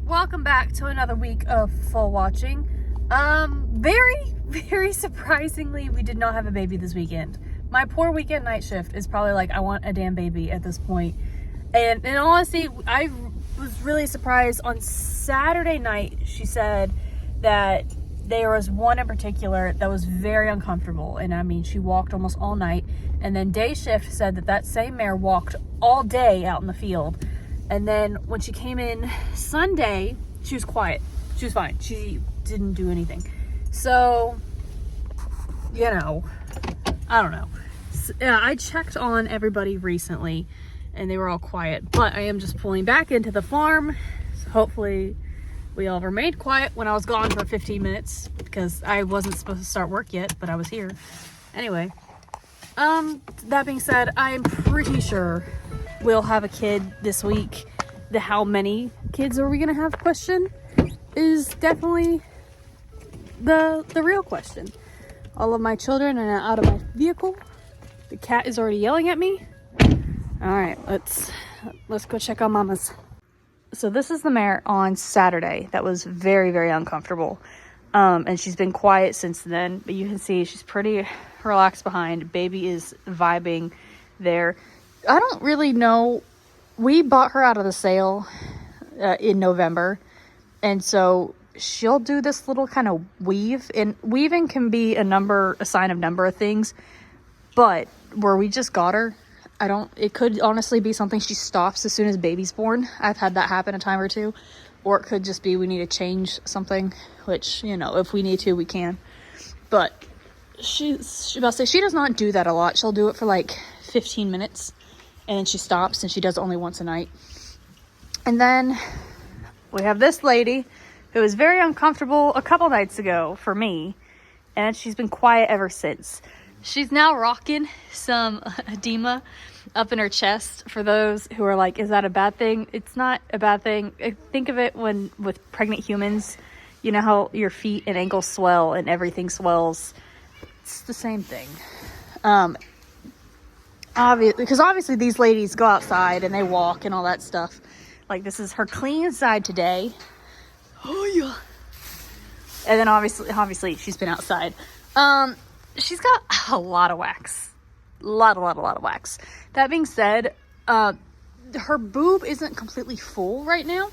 Welcome back to another week of full watching. Very surprisingly, we did not have a baby this weekend. My poor weekend night shift is probably like, I want a damn baby at this point. And in all honesty, I was really surprised. On Saturday night, she said that there was one in particular that was very uncomfortable. And I mean, she walked almost all night. And then day shift said that same mare walked all day out in the field. And then when she came in Sunday, she was quiet. She was fine. She didn't do anything. So, you know, I don't know. I checked on everybody recently and they were all quiet. But I am just pulling back into the farm. So hopefully we all remained quiet when I was gone for 15 minutes because I wasn't supposed to start work yet, but I was here. Anyway, that being said, I'm pretty sure we'll have a kid this week. The how many kids are we gonna have question is definitely the real question. All of my children are now out of my vehicle. The cat is already yelling at me. All right, let's go check on Mama's. So this is the mare on Saturday that was very uncomfortable, and she's been quiet since then. But you can see she's pretty relaxed behind. Baby is vibing there. I don't really know. We bought her out of the sale in November. And so she'll do this little kind of weave. And weaving can be a sign of number of things. But where we just got her, it could honestly be something she stops as soon as baby's born. I've had that happen a time or two. Or it could just be we need to change something. Which, you know, if we need to, we can. But she does not do that a lot. She'll do it for like 15 minutes. And then she stops and she does it only once a night. And then we have this lady who was very uncomfortable a couple nights ago for me. And she's been quiet ever since. She's now rocking some edema up in her chest. For those who are like, is that a bad thing? It's not a bad thing. Think of it with pregnant humans. You know how your feet and ankles swell and everything swells. It's the same thing. Because obviously these ladies go outside and they walk and all that stuff. Like, this is her clean side today. Oh yeah. And then obviously she's been outside. She's got a lot of wax. A lot of wax. That being said, her boob isn't completely full right now.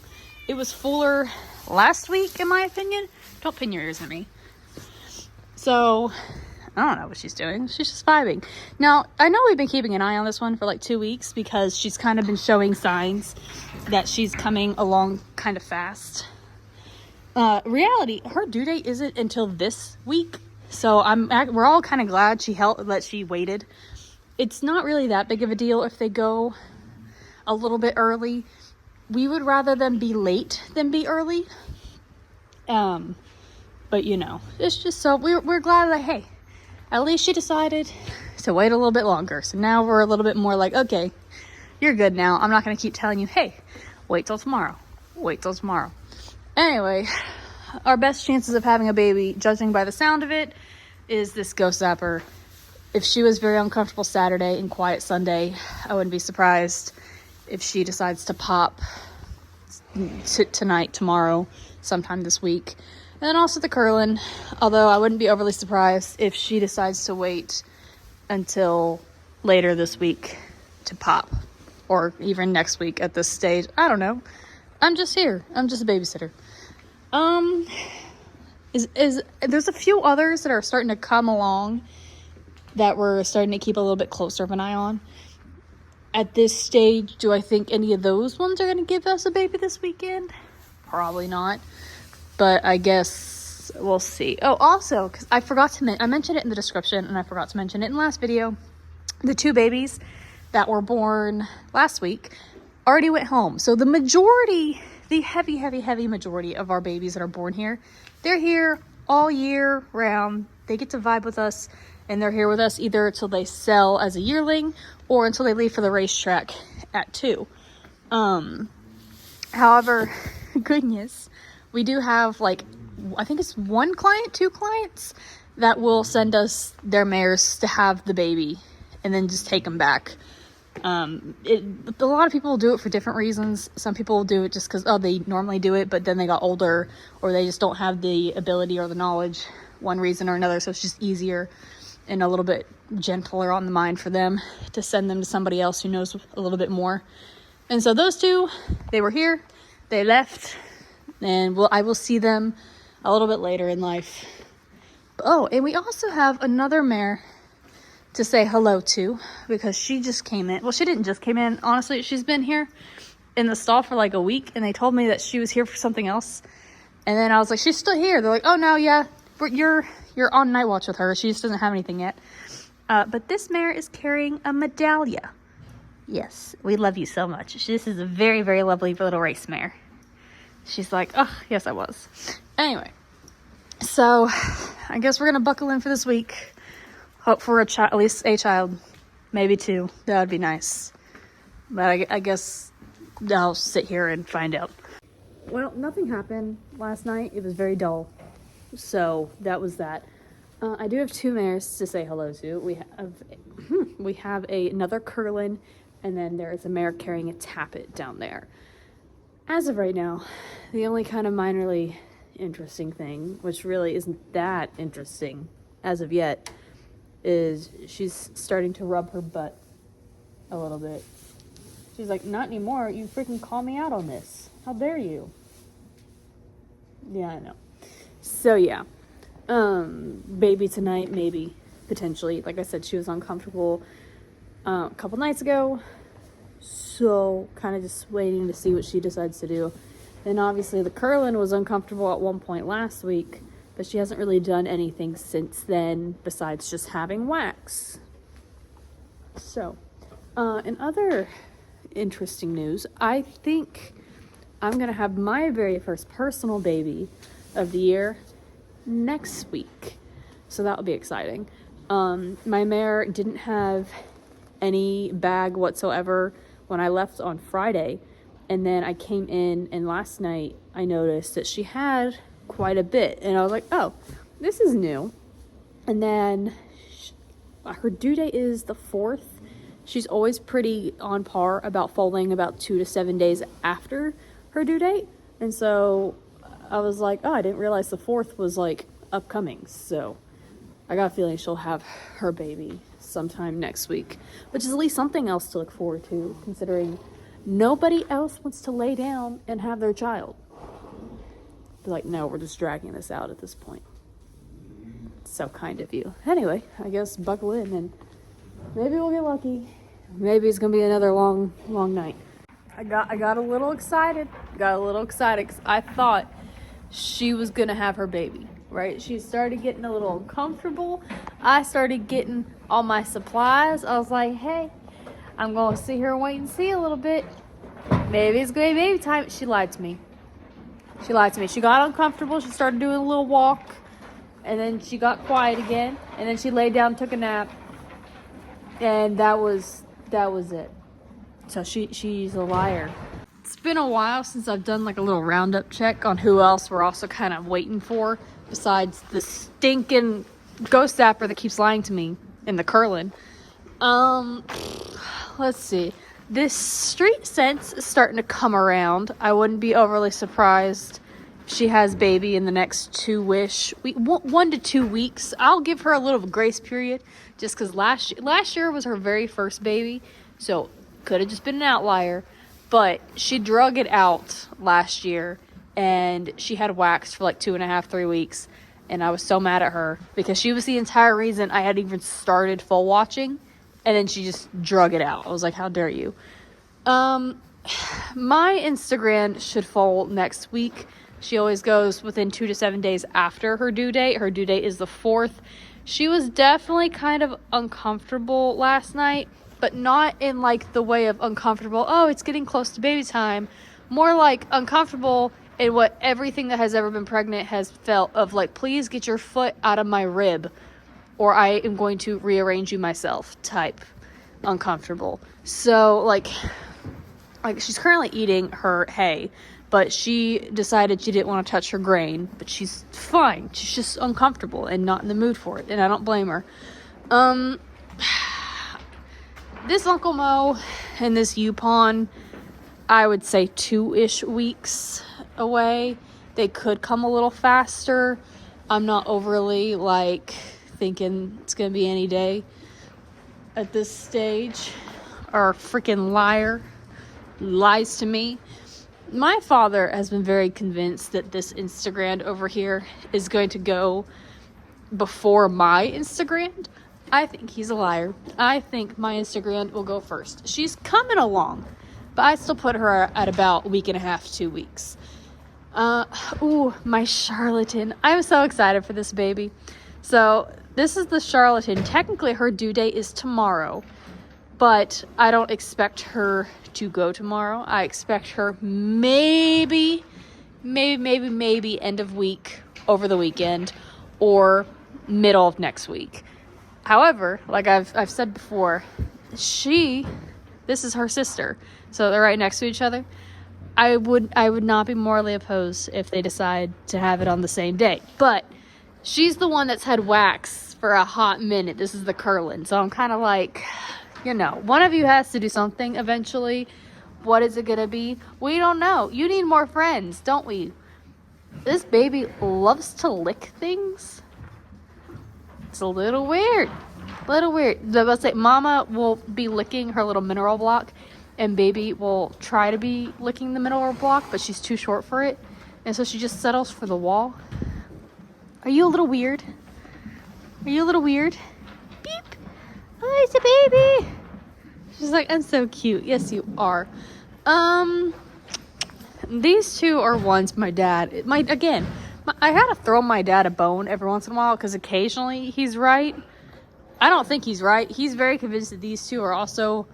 It was fuller last week, in my opinion. Don't pin your ears at me. So I don't know what she's doing. She's just vibing. Now, I know we've been keeping an eye on this one for like 2 weeks because she's kind of been showing signs that she's coming along kind of fast. Reality, her due date isn't until this week. So we're all kind of glad that she waited. It's not really that big of a deal if they go a little bit early. We would rather them be late than be early. But you know, it's just so we're glad that, hey, at least she decided to wait a little bit longer. So now we're a little bit more like, okay, you're good now. I'm not going to keep telling you, hey, wait till tomorrow. Wait till tomorrow. Anyway, our best chances of having a baby, judging by the sound of it, is this ghost zapper. If she was very uncomfortable Saturday and quiet Sunday, I wouldn't be surprised if she decides to pop tonight, tomorrow, sometime this week. And then also the curlin, although I wouldn't be overly surprised if she decides to wait until later this week to pop, or even next week at this stage. I don't know. I'm just here. I'm just a babysitter. There's a few others that are starting to come along that we're starting to keep a little bit closer of an eye on. At this stage, do I think any of those ones are going to give us a baby this weekend? Probably not. But I guess we'll see. Oh, also, because I forgot to I mentioned it in the description, and I forgot to mention it in the last video. The 2 babies that were born last week already went home. So the majority, the heavy majority of our babies that are born here, they're here all year round. They get to vibe with us, and they're here with us either until they sell as a yearling or until they leave for the racetrack at 2. However, goodness, we do have, like, I think it's 2 clients that will send us their mares to have the baby and then just take them back A lot of people do it for different reasons. Some people do it just because, oh, they normally do it, but then they got older, or they just don't have the ability or the knowledge, one reason or another. So it's just easier and a little bit gentler on the mind for them to send them to somebody else who knows a little bit more. And so those two, they were here, they left, and I will see them a little bit later in life. Oh, and we also have another mare to say hello to, because she just came in. Well, she didn't just came in. Honestly, she's been here in the stall for like a week, and they told me that she was here for something else. And then I was like, she's still here. They're like, oh no, yeah, you're on night watch with her. She just doesn't have anything yet. But this mare is carrying a medallia. Yes, we love you so much. This is a very, very lovely little race mare. She's like, oh, yes, I was. Anyway, so I guess we're going to buckle in for this week. Hope for at least a child, maybe two. That would be nice. But I guess I'll sit here and find out. Well, nothing happened last night. It was very dull. So that was that. I do have two mares to say hello to. We have another Curlin, and then there is a mare carrying a Tappet down there. As of right now, the only kind of minorly interesting thing, which really isn't that interesting as of yet, is she's starting to rub her butt a little bit. She's like, not anymore. You freaking call me out on this. How dare you? Yeah, I know. So yeah. Baby tonight, maybe, potentially. Like I said, she was uncomfortable a couple nights ago. So kind of just waiting to see what she decides to do. Then obviously the Curlin was uncomfortable at one point last week, but she hasn't really done anything since then besides just having wax. So, in other interesting news, I think I'm going to have my very first personal baby of the year next week. So that will be exciting. My mare didn't have any bag whatsoever when I left on Friday. And then I came in, and last night I noticed that she had quite a bit. And I was like, oh, this is new. And then her due date is the 4th. She's always pretty on par about foaling about 2 to 7 days after her due date. And so I was like, oh, I didn't realize the 4th was like upcoming. So I got a feeling she'll have her baby sometime next week, which is at least something else to look forward to, considering nobody else wants to lay down and have their child. They're like, no, we're just dragging this out at this point. So kind of you. Anyway, I guess buckle in and maybe we'll get lucky. Maybe it's gonna be another long night. I got a little excited. Because I thought she was gonna have her baby, right? She started getting a little uncomfortable. I started getting all my supplies. I was like, hey, I'm gonna sit here and wait and see a little bit. Maybe it's gonna be baby time. She lied to me. She got uncomfortable. She started doing a little walk, and then she got quiet again, and then she laid down and took a nap, and that was it. So she's a liar. It's been a while since I've done like a little roundup check on who else we're also kind of waiting for besides the stinking ghost zapper that keeps lying to me in the Curlin. Let's see. This street sense is starting to come around. I wouldn't be overly surprised if she has baby in the next 1 to 2 weeks. I'll give her a little grace period just because last year was her very first baby, so could have just been an outlier. But she drug it out last year, and she had wax for like 2.5, 3 weeks, and I was so mad at her because she was the entire reason I had even started full watching. And then she just drug it out. I was like, how dare you? My Instagram should foal next week. She always goes within 2 to 7 days after her due date. Her due date is the 4th. She was definitely kind of uncomfortable last night, but not in like the way of uncomfortable, oh, it's getting close to baby time. More like uncomfortable in what everything that has ever been pregnant has felt of, like, please get your foot out of my rib, or I am going to rearrange you myself type uncomfortable. So, like she's currently eating her hay, but she decided she didn't want to touch her grain, but she's fine. She's just uncomfortable and not in the mood for it, and I don't blame her. this Uncle Mo and this Yupon, I would say 2-ish weeks away. They could come a little faster. I'm not overly thinking it's gonna be any day at this stage. Our freaking liar lies to me. My father has been very convinced that this Instagram over here is going to go before my Instagram. I think he's a liar. I think my Instagram will go first. She's coming along, but I still put her at about a week and a half, 2 weeks. Ooh, my charlatan. I'm so excited for this baby. So this is the charlatan. Technically her due date is tomorrow, but I don't expect her to go tomorrow. I expect her maybe end of week, over the weekend, or middle of next week. However, like I've said before, this is her sister, so they're right next to each other. I would not be morally opposed if they decide to have it on the same day. But she's the one that's had wax for a hot minute. This is the Curlin. So I'm kind of like, one of you has to do something eventually. What is it going to be? We don't know. You need more friends, don't we? This baby loves to lick things. It's a little weird. Let's say Mama will be licking her little mineral block, and baby will try to be licking the mineral block, but she's too short for it, and so she just settles for the wall. Are you a little weird? Beep. Oh, it's a baby. She's like, I'm so cute. Yes, you are. These two are ones my dad. I gotta throw my dad a bone every once in a while because occasionally he's right. I don't think he's right. He's very convinced that these two are also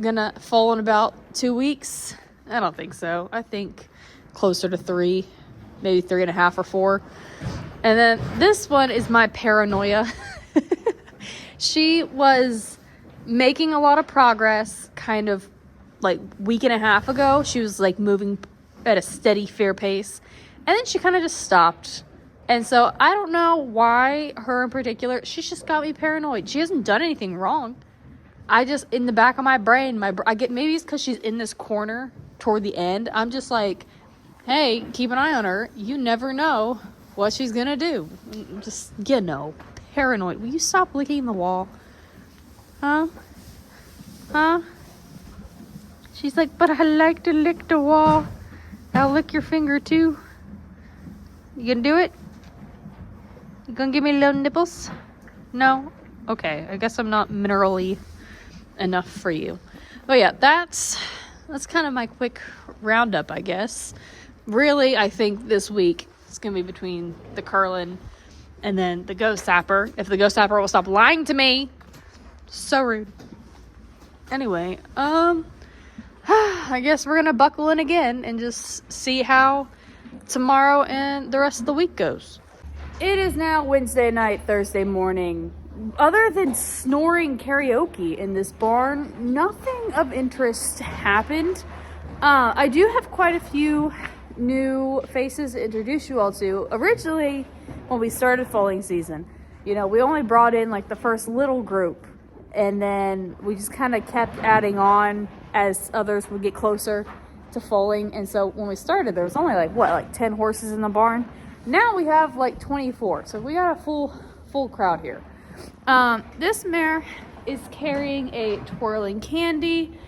gonna fall in about 2 weeks. I don't think so. I think closer to 3, maybe 3.5 or 4. And then this one is my paranoia. She was making a lot of progress kind of week and a half ago. She was moving at a steady, fair pace. And then she kind of just stopped. And so I don't know why her in particular, she's just got me paranoid. She hasn't done anything wrong. I just, in the back of my brain, maybe it's because she's in this corner toward the end. I'm just like, hey, keep an eye on her. You never know what she's going to do. Just, paranoid. Will you stop licking the wall? Huh? She's like, but I like to lick the wall. I'll lick your finger too. You gonna do it? You gonna give me little nipples? No? Okay, I guess I'm not minerally enough for you. But yeah, that's kind of my quick roundup, I guess. Really, I think this week it's gonna be between the Curlin and then the Ghost Sapper. If the Ghost Sapper will stop lying to me. So rude. Anyway, I guess we're gonna buckle in again and just see how tomorrow and the rest of the week goes. It is now Wednesday night, Thursday morning. Other than snoring karaoke in this barn, nothing of interest happened. I do have quite a few new faces to introduce you all to. Originally, when we started foaling season, we only brought in the first little group, and then we just kind of kept adding on as others would get closer to foaling. And so when we started, there was only 10 horses in the barn. Now we have 24, so we got a full crowd here. This mare is carrying a twirling candy.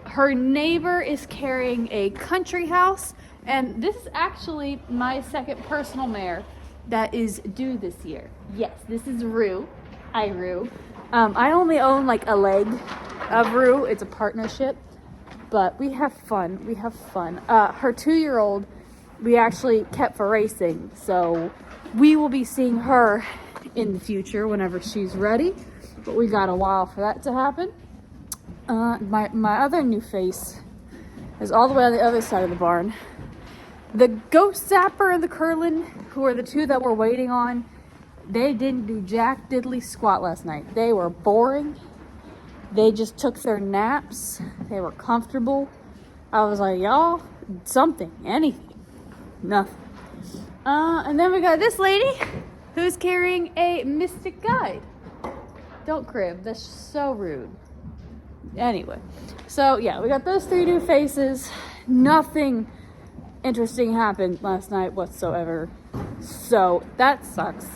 Her neighbor is carrying a country house, and this is actually my second personal mare that is due this year. Yes, this is Rue. Hi, Rue. I only own a leg of Rue. It's a partnership, but we have fun. Her 2-year-old we actually kept for racing, so we will be seeing her in the future whenever she's ready, but we got a while for that to happen. My other new face is all the way on the other side of the barn. The Ghost Sapper and the Curlin, who are the two that we're waiting on, they didn't do jack diddly squat last night. They were boring. They just took their naps. They were comfortable. I was like, y'all, something, anything. Nothing. And then we got this lady who's carrying a mystic guide. Don't crib. That's so rude. Anyway, so yeah, we got those 3 new faces. Nothing interesting happened last night whatsoever, so that sucks.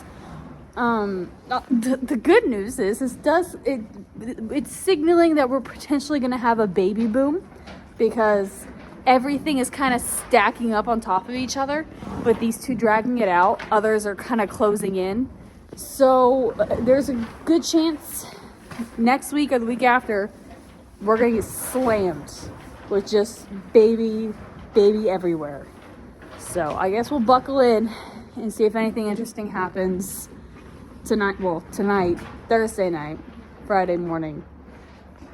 The good news is it's signaling that we're potentially going to have a baby boom, because everything is kind of stacking up on top of each other, with these 2 dragging it out. Others are kind of closing in, so there's a good chance next week or the week after we're gonna get slammed with just baby everywhere. So I guess we'll buckle in and see if anything interesting happens tonight, Thursday night, Friday morning.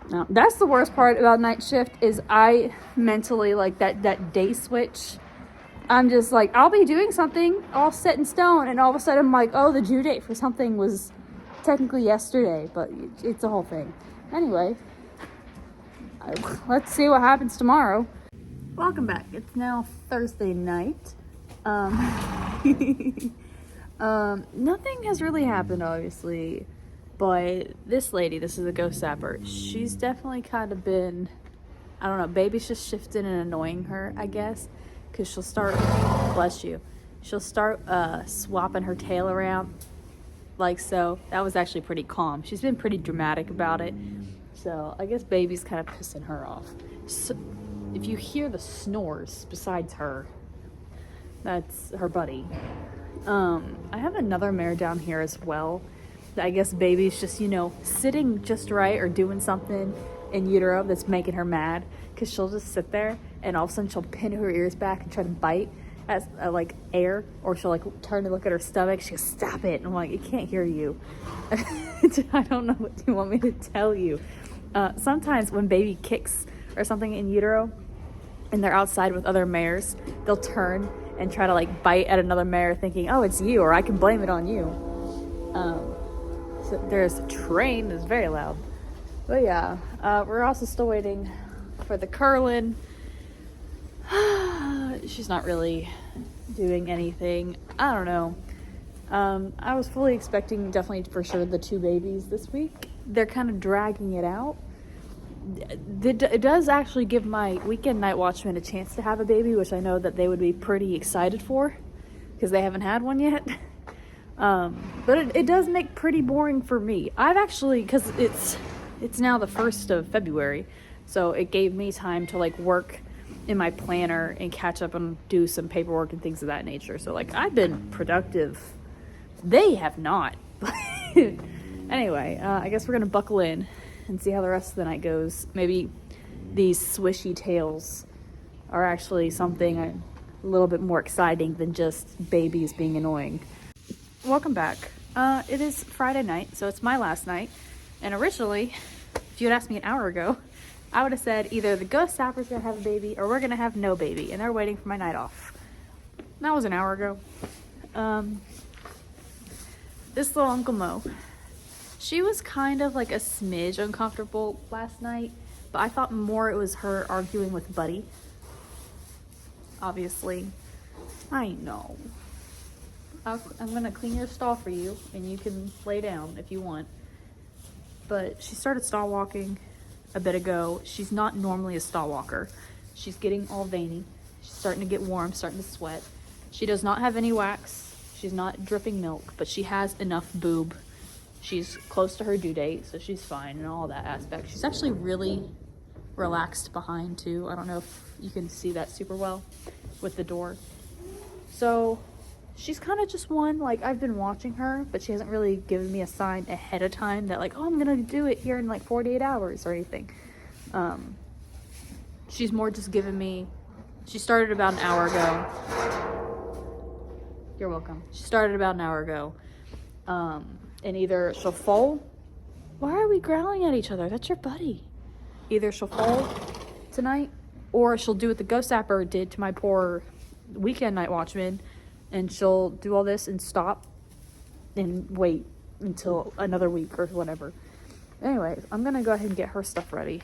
Now, that's the worst part about night shift, is I mentally, like, that day switch. I'm just like, I'll be doing something all set in stone, and all of a sudden I'm like, oh, the due date for something was technically yesterday, but it's a whole thing. Anyway, let's see what happens tomorrow. Welcome back. It's now Thursday night. Nothing has really happened, obviously, but this is a ghost zapper. She's definitely kind of been, I don't know, baby's just shifting and annoying her, I guess, because she'll start, bless you, she'll start swapping her tail around, like so. That was actually pretty calm. She's been pretty dramatic about it, so I guess baby's kind of pissing her off. So if you hear the snores besides her, that's her buddy. I have another mare down here as well. I guess baby's just, sitting just right or doing something in utero that's making her mad, because she'll just sit there and all of a sudden she'll pin her ears back and try to bite at like air, or she'll like turn to look at her stomach. She goes, stop it. And I'm like, it can't hear you. I don't know what you want me to tell you. Sometimes when baby kicks or something in utero and they're outside with other mares, they'll turn and try to like bite at another mare, thinking, oh, it's you, or I can blame it on you. So there's a train that's very loud. But yeah, we're also still waiting for the Curlin. She's not really doing anything. I don't know. I was fully expecting, definitely for sure, the 2 babies this week. They're kind of dragging it out. It does actually give my weekend night watchman a chance to have a baby, which I know that they would be pretty excited for, because they haven't had one yet. But it does make pretty boring for me. I've actually, because it's now the 1st of February, so it gave me time to like work in my planner and catch up and do some paperwork and things of that nature. So like, I've been productive. They have not. Anyway, I guess we're gonna buckle in and see how the rest of the night goes. Maybe these swishy tails are actually something a little bit more exciting than just babies being annoying. Welcome back. It is Friday night, so it's my last night. And originally, if you had asked me an hour ago, I would have said either the ghost zapper's gonna have a baby or we're gonna have no baby, and they're waiting for my night off. That was an hour ago. This little Uncle Mo, she was kind of like a smidge uncomfortable last night, but I thought more it was her arguing with Buddy. Obviously. I know. I'm gonna clean your stall for you, and you can lay down if you want. But she started stall walking a bit ago. She's not normally a stall walker. She's getting all veiny. She's starting to get warm, starting to sweat. She does not have any wax. She's not dripping milk, but she has enough boob. She's close to her due date, so she's fine in all that aspect. She's actually really relaxed behind too. I don't know if you can see that super well with the door. So she's kind of just one, like, I've been watching her, but she hasn't really given me a sign ahead of time that like, oh, I'm gonna do it here in like 48 hours or anything. She's more just giving me, she started about an hour ago. You're welcome. She started about an hour ago. And either she'll foal. Why are we growling at each other? That's your buddy. Either she'll foal tonight, or she'll do what the ghost zapper did to my poor weekend night watchman, and she'll do all this and stop and wait until another week or whatever. Anyways, I'm gonna go ahead and get her stuff ready,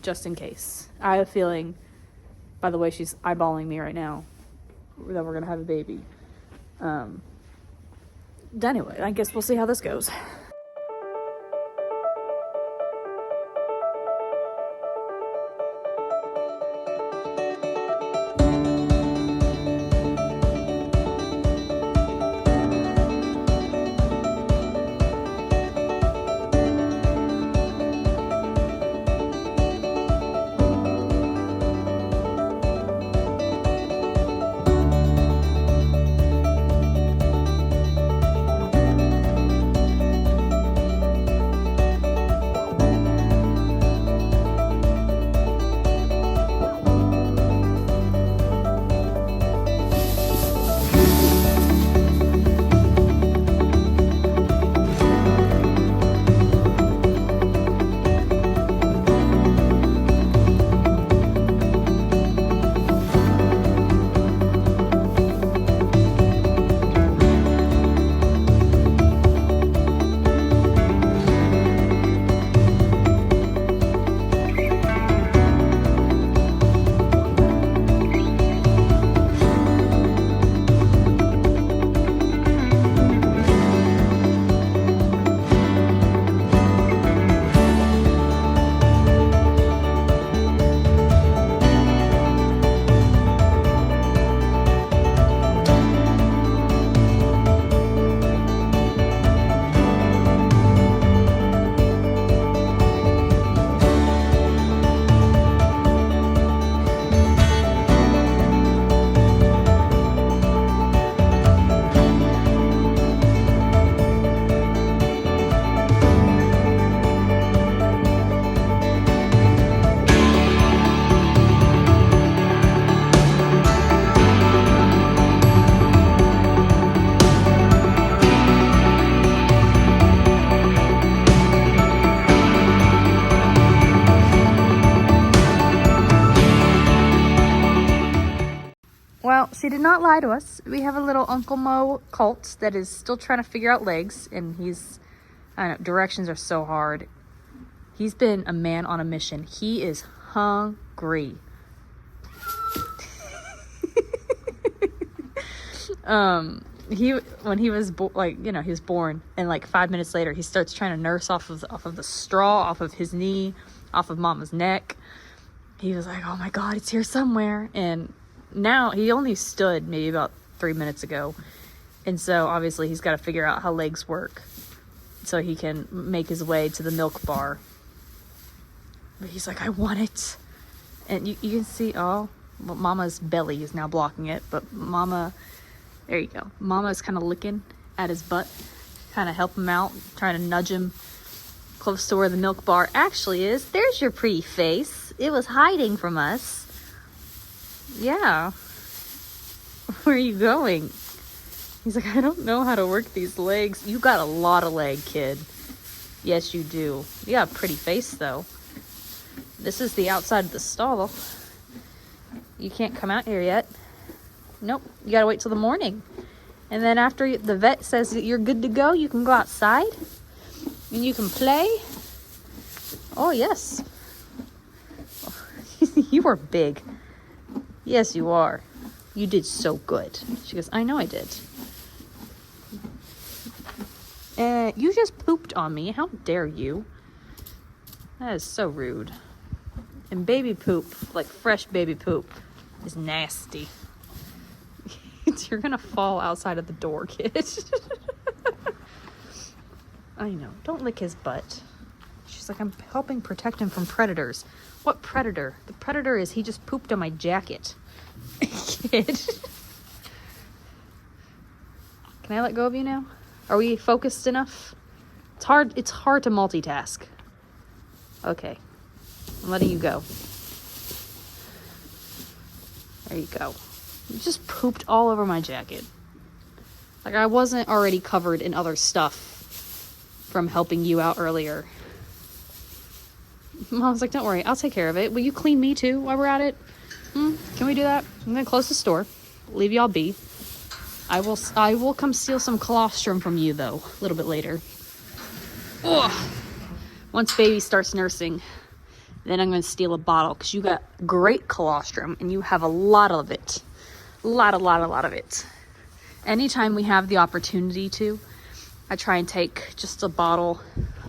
just in case. I have a feeling, by the way she's eyeballing me right now, that we're gonna have a baby. Anyway, I guess we'll see how this goes. Well, she did not lie to us. We have a little Uncle Mo colt that is still trying to figure out legs, and I know, directions are so hard. He's been a man on a mission. He is hungry. When he was he was born, and like 5 minutes later he starts trying to nurse off of the straw, off of his knee, off of Mama's neck. He was like, oh my God, it's here somewhere. And now he only stood maybe about 3 minutes ago, and so obviously he's got to figure out how legs work so he can make his way to the milk bar. But he's like, I want it. And you can see, Mama's belly is now blocking it, but Mama, there you go. Mama is kind of licking at his butt, kind of help him out, trying to nudge him close to where the milk bar actually is. There's your pretty face. It was hiding from us. Yeah. Where are you going? He's like, I don't know how to work these legs. You got a lot of leg, kid. Yes, you do. You got a pretty face, though. This is the outside of the stall. You can't come out here yet. Nope. You gotta wait till the morning. And then after the vet says that you're good to go, you can go outside. And you can play. Oh, yes. You are big. Yes, you are. You did so good. She goes, I know I did. You just pooped on me. How dare you? That is so rude. And baby poop, like fresh baby poop, is nasty. You're gonna fall outside of the door, kid. I know. Don't lick his butt. She's like, I'm helping protect him from predators. What predator? The predator is he just pooped on my jacket. Kid. Can I let go of you now? Are we focused enough? It's hard to multitask. Okay. I'm letting you go. There you go. You just pooped all over my jacket. Like I wasn't already covered in other stuff from helping you out earlier. Mom's like, don't worry, I'll take care of it. Will you clean me too while we're at it? Can we do that? I'm gonna close the store. Leave y'all be. I will come steal some colostrum from you though, a little bit later. Ugh. Once baby starts nursing, then I'm gonna steal a bottle because you got great colostrum and you have a lot of it. A lot of it. Anytime we have the opportunity to, I try and take just a bottle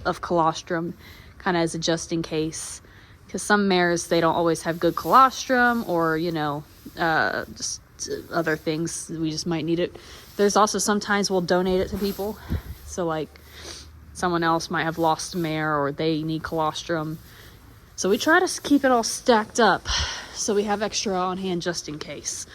of colostrum kind of as a just in case, because some mares, they don't always have good colostrum, or just other things, we just might need it. There's also sometimes we'll donate it to people, so like someone else might have lost a mare or they need colostrum, so we try to keep it all stacked up so we have extra on hand just in case.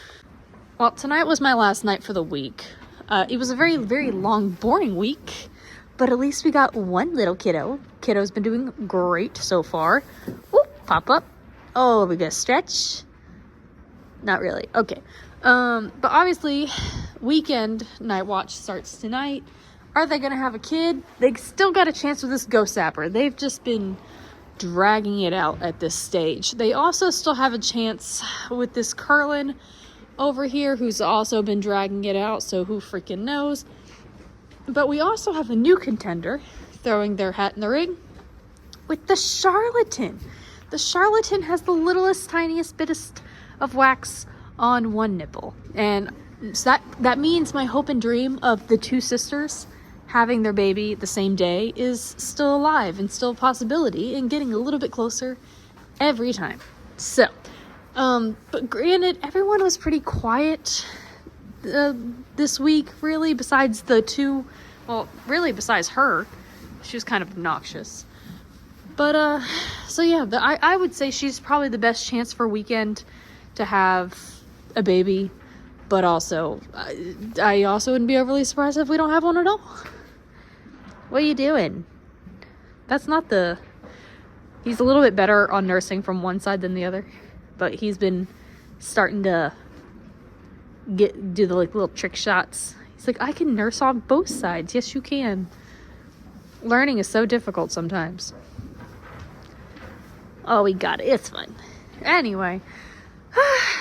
Well, tonight was my last night for the week. It was a very, very long, boring week, but at least we got one little kiddo. Kiddo's been doing great so far. Ooh, pop up. Oh, we got a stretch. Not really. Okay. But obviously, weekend night watch starts tonight. Are they gonna have a kid? They still got a chance with this ghost sapper. They've just been dragging it out at this stage. They also still have a chance with this Curlin over here, who's also been dragging it out, so who freaking knows. But we also have a new contender throwing their hat in the ring with the Charlatan. The Charlatan has the littlest, tiniest bitest of wax on one nipple, and so that means my hope and dream of the two sisters having their baby the same day is still alive and still a possibility, and getting a little bit closer every time. So but granted, everyone was pretty quiet this week, really, besides the two, well, really besides her. She was kind of obnoxious. But, so yeah, I would say she's probably the best chance for weekend to have a baby, but also, I also wouldn't be overly surprised if we don't have one at all. What are you doing? That's not he's a little bit better on nursing from one side than the other. But he's been starting to do the like little trick shots. He's like, I can nurse on both sides. Yes, you can. Learning is so difficult sometimes. Oh, we got it. It's fun. Anyway,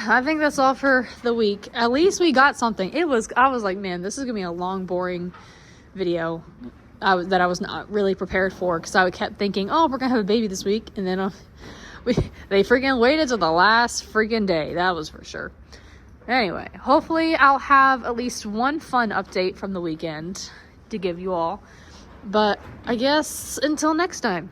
I think that's all for the week. At least we got something. I was like, man, this is gonna be a long, boring video that I was not really prepared for, because I kept thinking, oh, we're gonna have a baby this week, and then they freaking waited till the last freaking day. That was for sure. Anyway, hopefully I'll have at least one fun update from the weekend to give you all. But I guess until next time.